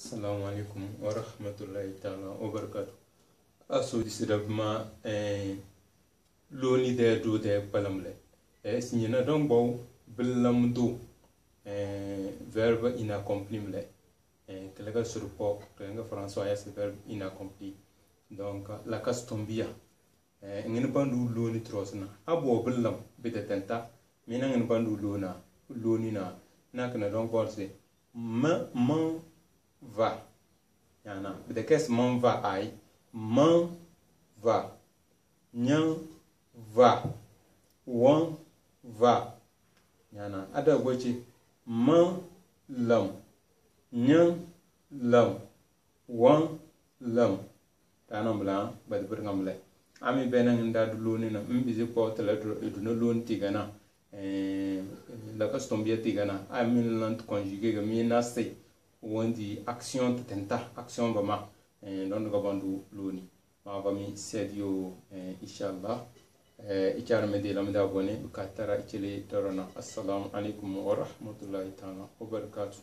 Assalamu alaikum wa rahmatullahi ta'ala wa barakatuh. Aso disirabma loni de do de balamle. Signina donc bon bilam do verbe inaccompli mle. Kelega sur pok kelega François ya verbe inaccompli. Donc la castombia. Ngene bandu loni trosna. Abo bilam betetenta. Mina ngene bandu loni na kana donc bon c'est man va. Yana. De qu'est-ce man va aïe? Man va. Nyan va. Wan va. Yana. Ada gochi man lam. Nyan lam. Wan lam. Tanam blanc, bad bergamle. Ami benang inda duloni na mbizi po teledro eduna lon tigana. La castombia tigana. Ami lant conjugué que mi nasti. Wondi action tenta action bama don ga bandu loni ma bami sedio inshallah ichar mede lam da bone ka tara ichele torona assalamu alaikum wa rahmatullahi ta'ala wa barakatuh.